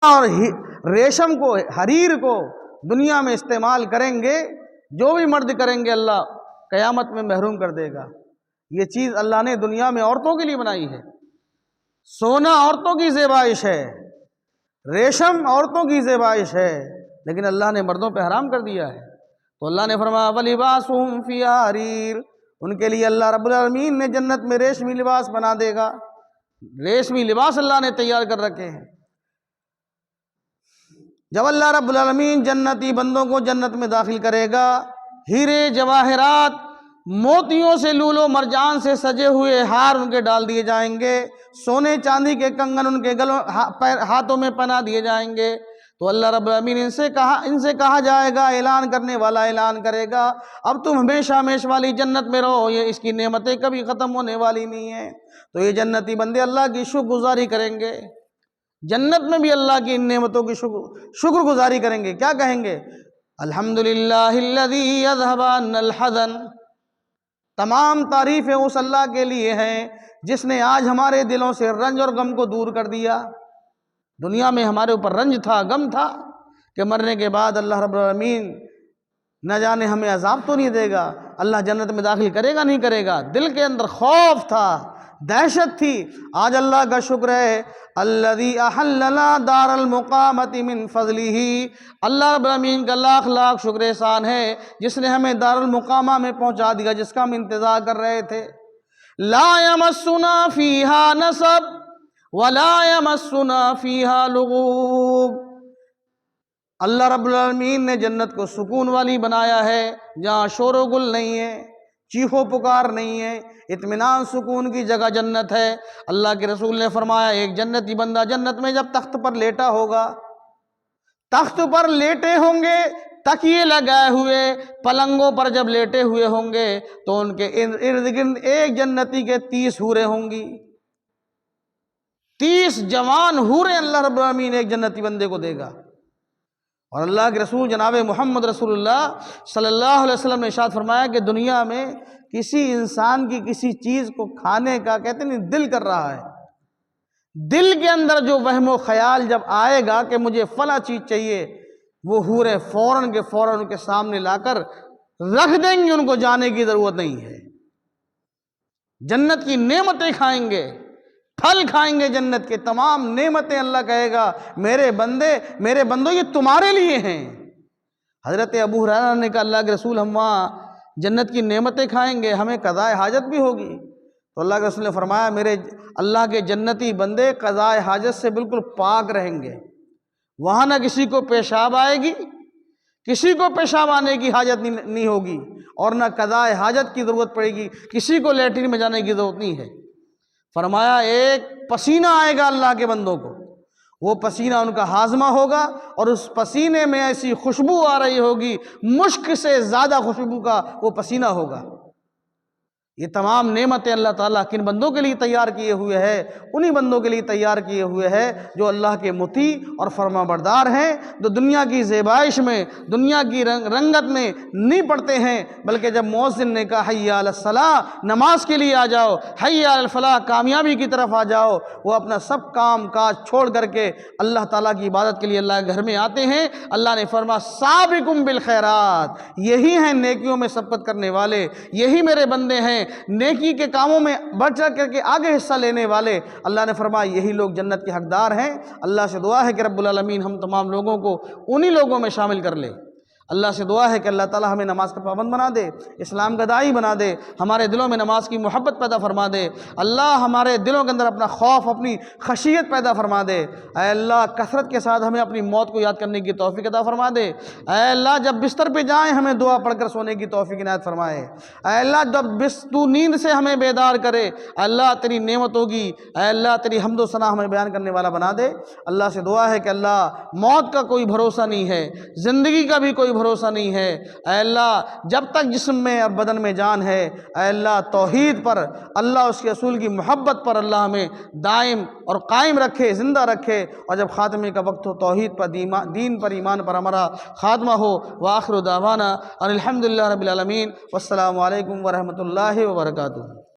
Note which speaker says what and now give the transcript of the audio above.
Speaker 1: اور ریشم کو، حریر کو دنیا میں استعمال کریں گے، جو بھی مرد کریں گے اللہ قیامت میں محروم کر دے گا۔ یہ چیز اللہ نے دنیا میں عورتوں کے لیے بنائی ہے۔ سونا عورتوں کی زیبائش ہے، ریشم عورتوں کی زیبائش ہے، لیکن اللہ نے مردوں پہ حرام کر دیا ہے۔ تو اللہ نے فرمایا وَلِبَاسُهُمْ فِيهَا حَرِيرٌ، ان کے لیے اللہ رب العالمین نے جنت میں ریشمی لباس بنا دے گا۔ ریشمی لباس اللہ نے تیار کر رکھے ہیں۔ جب اللہ رب العالمین جنتی بندوں کو جنت میں داخل کرے گا، ہیرے جواہرات، موتیوں سے، لولو مرجان سے سجے ہوئے ہار ان کے ڈال دیے جائیں گے، سونے چاندی کے کنگن ان کے گلوں ہاتھوں میں پہنا دیے جائیں گے۔ تو اللہ رب العالمین ان سے کہا جائے گا، اعلان کرنے والا اعلان کرے گا، اب تم ہمیشہ ہمیشہ والی جنت میں رہو، یہ اس کی نعمتیں کبھی ختم ہونے والی نہیں ہیں۔ تو یہ جنتی بندے اللہ کی شکر گزاری کریں گے، جنت میں بھی اللہ کی ان نعمتوں کی شکر گزاری کریں گے۔ کیا کہیں گے؟ الحمدللہ الذی اذھب عنا الحزن، تمام تعریفیں اس اللہ کے لیے ہیں جس نے آج ہمارے دلوں سے رنج اور غم کو دور کر دیا۔ دنیا میں ہمارے اوپر رنج تھا، غم تھا کہ مرنے کے بعد اللہ رب العالمین نہ جانے ہمیں عذاب تو نہیں دے گا، اللہ جنت میں داخل کرے گا نہیں کرے گا، دل کے اندر خوف تھا، دہشت تھی۔ آج اللہ کا شکر ہے، الذی احلنا دار المقامت من فضلہ، اللہ رب العالمین کا لاکھ لاکھ شکر احسان ہے جس نے ہمیں دار المقامہ میں پہنچا دیا، جس کا ہم انتظار کر رہے تھے۔ لا یمسنا فیہا نصب ولا یمسنا فیہا لغوب، اللہ رب العالمین نے جنت کو سکون والی بنایا ہے، جہاں شور و گل نہیں ہے، چیخ و پکار نہیں ہے، اطمینان سکون کی جگہ جنت ہے۔ اللہ کے رسول نے فرمایا، ایک جنتی بندہ جنت میں جب تخت پر لیٹا ہوگا، تخت پر لیٹے ہوں گے، تکیے لگائے ہوئے، پلنگوں پر جب لیٹے ہوئے ہوں گے، تو ان کے ارد گرد ایک جنتی کے 30 حوریں ہوں گی، 30 جوان حوریں اللہ رب العالمین ایک جنتی بندے کو دے گا۔ اور اللہ کے رسول جناب محمد رسول اللہ صلی اللہ علیہ وسلم نے ارشاد فرمایا کہ دنیا میں کسی انسان کی کسی چیز کو کھانے کا کہتے نہیں دل کر رہا ہے، دل کے اندر جو وہم و خیال جب آئے گا کہ مجھے فلاں چیز چاہیے، وہ حوریں فوراً کے فوراً ان کے سامنے لا کر رکھ دیں گے، ان کو جانے کی ضرورت نہیں ہے۔ جنت کی نعمتیں کھائیں گے، پھل کھائیں گے، جنت کے تمام نعمتیں اللہ کہے گا میرے بندوں یہ تمہارے لیے ہیں۔ حضرت ابو ہریرہ نے کہا اللہ کے رسول ہم وہاں جنت کی نعمتیں کھائیں گے، ہمیں قضاء حاجت بھی ہوگی؟ تو اللہ کے رسول نے فرمایا میرے اللہ کے جنتی بندے قضاء حاجت سے بالکل پاک رہیں گے، وہاں نہ کسی کو پیشاب آئے گی، کسی کو پیشاب آنے کی حاجت نہیں ہوگی، اور نہ قضاء حاجت کی ضرورت پڑے گی، کسی کو لیٹرین میں جانے کی ضرورت نہیں ہے۔ فرمایا ایک پسینہ آئے گا اللہ کے بندوں کو، وہ پسینہ ان کا ہاضمہ ہوگا، اور اس پسینے میں ایسی خوشبو آ رہی ہوگی، مشک سے زیادہ خوشبو کا وہ پسینہ ہوگا۔ یہ تمام نعمتیں اللہ تعالیٰ کن بندوں کے لیے تیار کیے ہوئے ہے؟ انہی بندوں کے لیے تیار کیے ہوئے ہے جو اللہ کے مطیع اور فرما بردار ہیں، جو دنیا کی زیبائش میں، دنیا کی رنگت میں نہیں پڑتے ہیں، بلکہ جب مؤذن نے کہا حی علی الصلاۃ، نماز کے لیے آ جاؤ، حی علی الفلاح، کامیابی کی طرف آ جاؤ، وہ اپنا سب کام کاج چھوڑ کر کے اللہ تعالیٰ کی عبادت کے لیے اللہ کے گھر میں آتے ہیں۔ اللہ نے فرمایا سابقوا بالخیرات، یہی ہیں نیکیوں میں سبقت کرنے والے، یہی میرے بندے ہیں نیکی کے کاموں میں بڑھ چڑھ کر کے آگے حصہ لینے والے۔ اللہ نے فرمایا یہی لوگ جنت کے حقدار ہیں۔ اللہ سے دعا ہے کہ رب العالمین ہم تمام لوگوں کو انہی لوگوں میں شامل کر لے۔ اللہ سے دعا ہے کہ اللہ تعالی ہمیں نماز کا پابند بنا دے، اسلام کا داعی بنا دے، ہمارے دلوں میں نماز کی محبت پیدا فرما دے۔ اللہ ہمارے دلوں کے اندر اپنا خوف، اپنی خشیت پیدا فرما دے۔ اے اللہ کثرت کے ساتھ ہمیں اپنی موت کو یاد کرنے کی توفیق عطا فرما دے۔ اے اللہ جب بستر پہ جائیں ہمیں دعا پڑھ کر سونے کی توفیق عنایت فرمائے۔ اے اللہ جب تو نیند سے ہمیں بیدار کرے، اے اللہ تیری نعمتوں کی، اے اللہ تیری حمد و ثنا ہمیں بیان کرنے والا بنا دے۔ اللہ سے دعا ہے کہ اللہ موت کا کوئی بھروسہ نہیں ہے، زندگی کا بھی کوئی بھروسہ نہیں ہے۔ اے اللہ جب تک جسم میں اور بدن میں جان ہے، اے اللہ توحید پر، اللہ اس کے رسول کی محبت پر اللہ ہمیں دائم اور قائم رکھے، زندہ رکھے، اور جب خاتمے کا وقت ہو توحید پر، دین پر، ایمان پر ہمارا خاتمہ ہو۔ وآخر دعوانا ان الحمدللہ رب العالمین، والسلام علیکم ورحمۃ اللہ وبرکاتہ۔